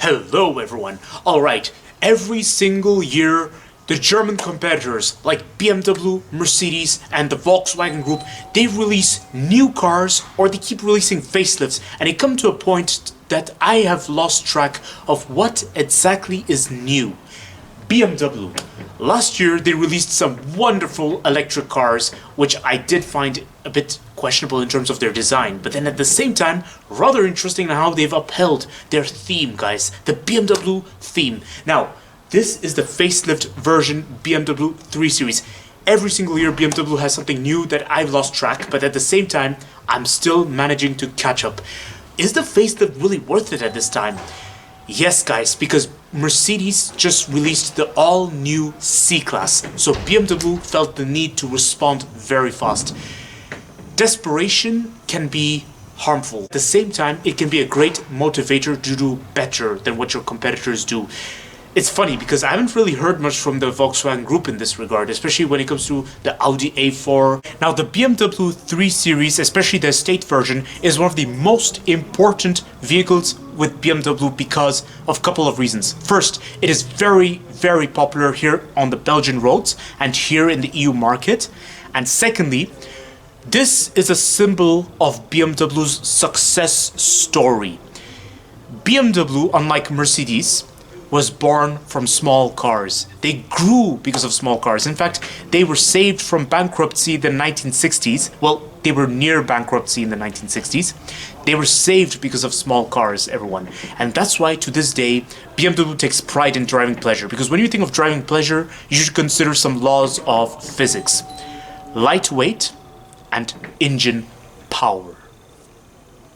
Hello everyone. Alright, every single year the German competitors like BMW, Mercedes and the Volkswagen Group, they release new cars or they keep releasing facelifts, and it comes to a point that I have lost track of what exactly is new. BMW. Last year they released some wonderful electric cars, which I did find a bit questionable in terms of their design, but then at the same time rather interesting in how they've upheld their theme, guys, the BMW theme. Now this is the facelift version BMW 3 Series. Every single year BMW has something new that I've lost track, but at the same time I'm still managing to catch up. Is the facelift really worth it at this time? Yes, guys, because Mercedes just released the all-new C-Class, so BMW felt the need to respond very fast. Desperation can be harmful. At the same time, it can be a great motivator to do better than what your competitors do. It's funny because I haven't really heard much from the Volkswagen Group in this regard, especially when it comes to the Audi A4. Now the BMW 3 Series, especially the estate version, is one of the most important vehicles with BMW because of a couple of reasons. First, it is very popular here on the Belgian roads and here in the EU market. And secondly, this is a symbol of BMW's success story. BMW, unlike Mercedes, was born from small cars. They grew because of small cars. In fact, they were saved from bankruptcy in the 1960s. Well, they were near bankruptcy in the 1960s. They were saved because of small cars, everyone. And that's why to this day, BMW takes pride in driving pleasure. Because when you think of driving pleasure, you should consider some laws of physics. Lightweight and engine power.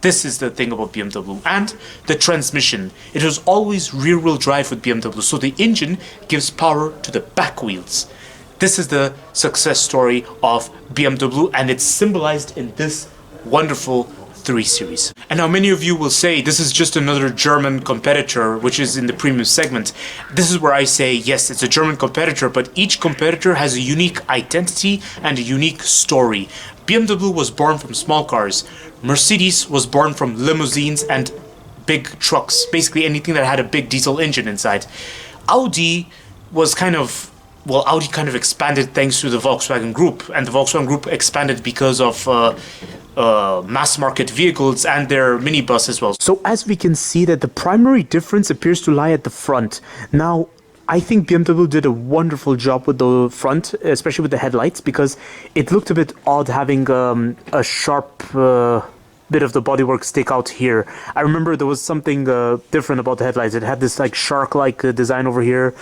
This is the thing about BMW. And the transmission. It was always rear-wheel drive with BMW, so the engine gives power to the back wheels. This is the success story of BMW, and it's symbolized in this wonderful 3 Series. And now many of you will say this is just another German competitor, which is in the premium segment. This is where I say yes, it's a German competitor, but each competitor has a unique identity and a unique story. BMW was born from small cars. Mercedes was born from limousines and big trucks, basically anything that had a big diesel engine inside. Audi was Audi kind of expanded thanks to the Volkswagen Group, and the Volkswagen Group expanded because of mass market vehicles and their minibus as well. So as we can see that the primary difference appears to lie at the front. Now, I think BMW did a wonderful job with the front, especially with the headlights, because it looked a bit odd having a sharp bit of the bodywork stick out here. I remember there was something different about the headlights. It had this like shark-like design over here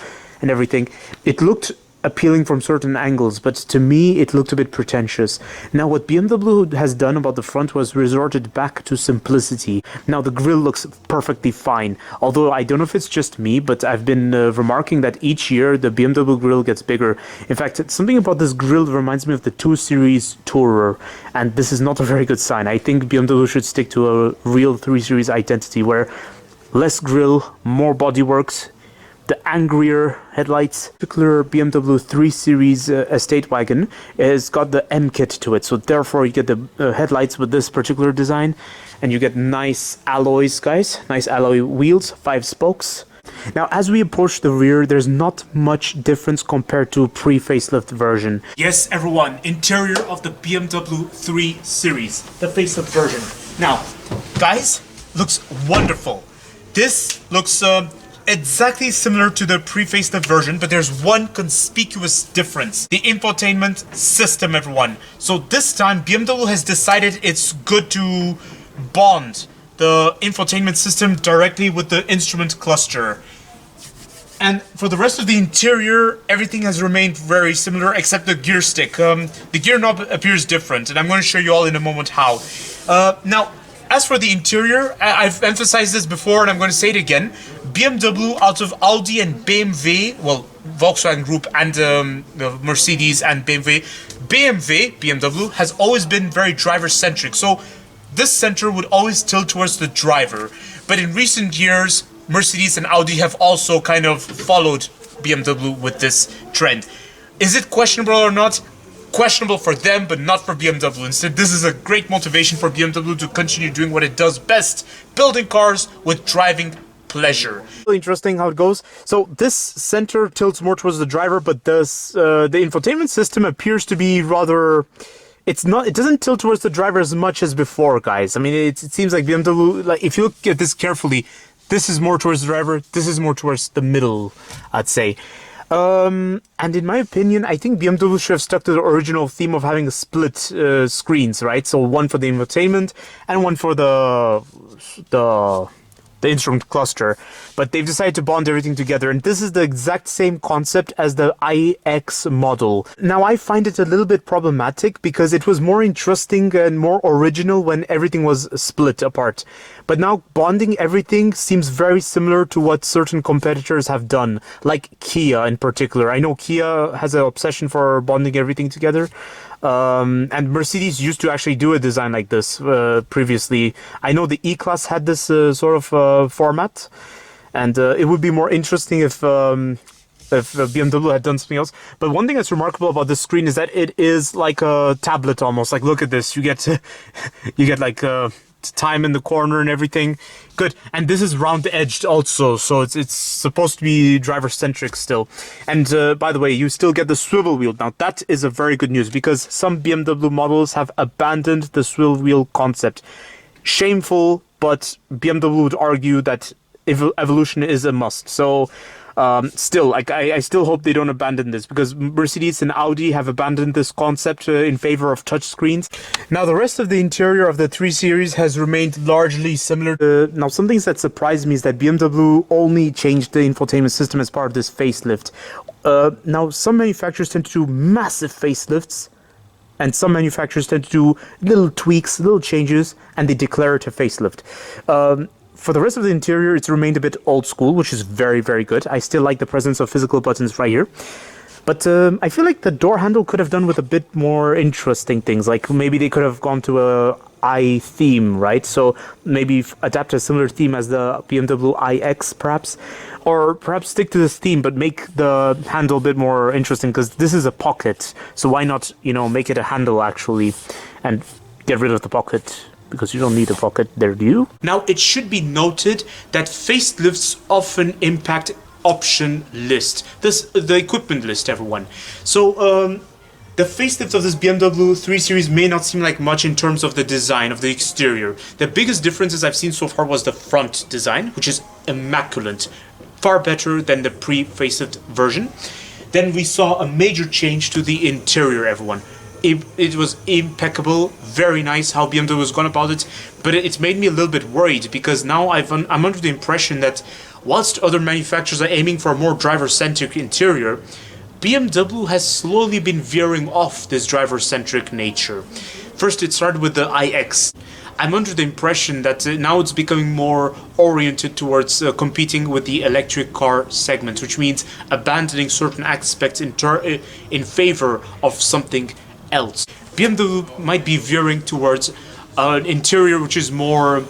and everything. It looked appealing from certain angles, but to me it looked a bit pretentious. Now what BMW has done about the front was resorted back to simplicity. Now the grille looks perfectly fine, although I don't know if it's just me, but I've been remarking that each year the BMW grille gets bigger. In fact, something about this grille reminds me of the 2 Series Tourer, and this is not a very good sign. I think BMW should stick to a real 3 Series identity where less grille, more bodyworks, the angrier headlights. Particular BMW 3 Series estate wagon has got the M kit to it, so therefore you get the headlights with this particular design, and you get nice alloys, guys, nice alloy wheels, 5 spokes. Now as we approach the rear, there's not much difference compared to pre-facelift version. Yes, everyone, interior of the BMW 3 Series, the facelift version. Now, guys, looks wonderful. This looks exactly similar to the pre-facelift version, but there's one conspicuous difference. The infotainment system, everyone. So this time BMW has decided it's good to bond the infotainment system directly with the instrument cluster. And for the rest of the interior, everything has remained very similar except the gear stick. The gear knob appears different, and I'm going to show you all in a moment how. Now, as for the interior, I've emphasized this before and I'm going to say it again. BMW, out of Audi and BMW, well, Volkswagen Group and Mercedes and BMW has always been very driver-centric. So this center would always tilt towards the driver. But in recent years, Mercedes and Audi have also kind of followed BMW with this trend. Is it questionable or not? questionable for them, but not for BMW. Instead, this is a great motivation for BMW to continue doing what it does best, building cars with driving pleasure. Really interesting how it goes. So this center tilts more towards the driver, but the infotainment system appears to be rather... It doesn't tilt towards the driver as much as before, guys. I mean, it seems like BMW, like, if you look at this carefully, this is more towards the driver, this is more towards the middle, I'd say. And in my opinion, I think BMW should have stuck to the original theme of having split screens, right? So one for the infotainment and one for the instrument cluster, but they've decided to bond everything together, and this is the exact same concept as the iX model. Now, I find it a little bit problematic because it was more interesting and more original when everything was split apart, but now bonding everything seems very similar to what certain competitors have done, like Kia in particular. I know Kia has an obsession for bonding everything together. And Mercedes used to actually do a design like this previously. I know the E-Class had this sort of format, and it would be more interesting if BMW had done something else. But one thing that's remarkable about this screen is that it is like a tablet almost. Like, look at this. You get like time in the corner and everything. Good. And this is round-edged also, so it's supposed to be driver-centric still. And by the way, you still get the swivel wheel. Now, that is a very good news, because some BMW models have abandoned the swivel wheel concept. Shameful, but BMW would argue that evolution is a must. So still, like, I still hope they don't abandon this, because Mercedes and Audi have abandoned this concept in favor of touchscreens. Now, the rest of the interior of the 3 Series has remained largely similar. Now, some things that surprised me is that BMW only changed the infotainment system as part of this facelift. Now, some manufacturers tend to do massive facelifts, and some manufacturers tend to do little tweaks, little changes, and they declare it a facelift. For the rest of the interior, it's remained a bit old school, which is very, very good. I still like the presence of physical buttons right here. But I feel like the door handle could have done with a bit more interesting things. Like, maybe they could have gone to a I theme, right? So maybe adapt a similar theme as the BMW iX, perhaps. Or perhaps stick to this theme, but make the handle a bit more interesting, because this is a pocket. So why not, make it a handle, actually, and get rid of the pocket? Because you don't need a pocket there, do you? Now, it should be noted that facelifts often impact option list. The equipment list, everyone. So, the facelift of this BMW 3 Series may not seem like much in terms of the design of the exterior. The biggest differences I've seen so far was the front design, which is immaculate. Far better than the pre-facelift version. Then we saw a major change to the interior, everyone. It was impeccable, very nice how BMW was gone about it, but it's made me a little bit worried, because now I'm under the impression that whilst other manufacturers are aiming for a more driver-centric interior, BMW has slowly been veering off this driver-centric nature. First, it started with the iX. I'm under the impression that now it's becoming more oriented towards competing with the electric car segment, which means abandoning certain aspects in favor of something else. BMW might be veering towards an interior which is more,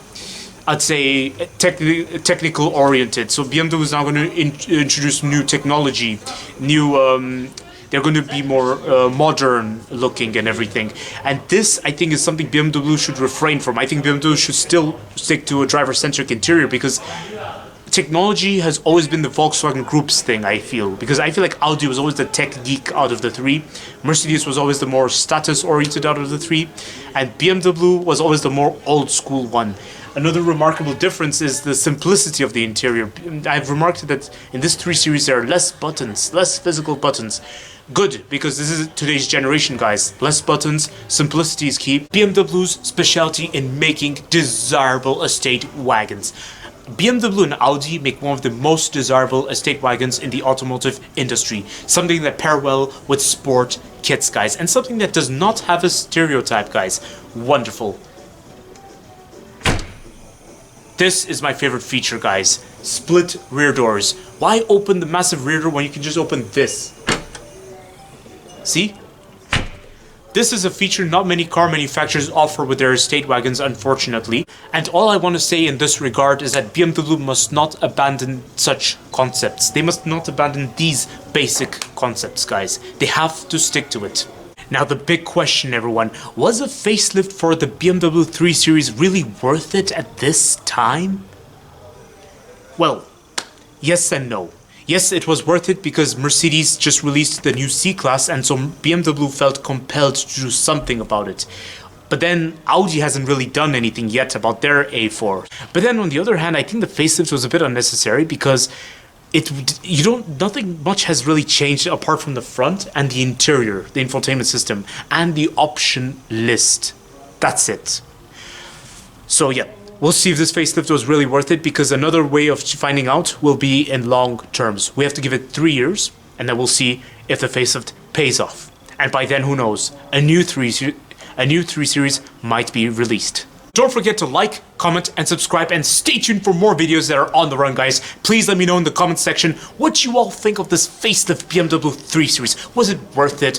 I'd say, technical oriented. So BMW is now going to introduce new technology, they're going to be more modern looking and everything. And this, I think, is something BMW should refrain from. I think BMW should still stick to a driver-centric interior, because technology has always been the Volkswagen Group's thing, I feel. Because I feel like Audi was always the tech geek out of the 3. Mercedes was always the more status-oriented out of the 3. And BMW was always the more old-school one. Another remarkable difference is the simplicity of the interior. I've remarked that in this 3 Series there are less buttons, less physical buttons. Good, because this is today's generation, guys. Less buttons, simplicity is key. BMW's specialty in making desirable estate wagons. BMW and Audi make one of the most desirable estate wagons in the automotive industry. Something that pair well with sport kits, guys. And something that does not have a stereotype, guys. Wonderful. This is my favorite feature, guys. Split rear doors. Why open the massive rear door when you can just open this? See? This is a feature not many car manufacturers offer with their estate wagons, unfortunately. And all I want to say in this regard is that BMW must not abandon such concepts. They must not abandon these basic concepts, guys. They have to stick to it. Now the big question, everyone, was a facelift for the BMW 3 Series really worth it at this time? Well, yes and no. Yes, it was worth it because Mercedes just released the new C-Class and so BMW felt compelled to do something about it. But then Audi hasn't really done anything yet about their A4. But then on the other hand, I think the facelift was a bit unnecessary because nothing much has really changed apart from the front and the interior, the infotainment system, and the option list. That's it. So yeah, we'll see if this facelift was really worth it because another way of finding out will be in long terms. We have to give it 3 years and then we'll see if the facelift pays off. And by then, who knows, a new 3 Series might be released. Don't forget to like, comment, and subscribe, and stay tuned for more videos that are on the run, guys. Please let me know in the comment section what you all think of this facelift BMW 3 Series. Was it worth it?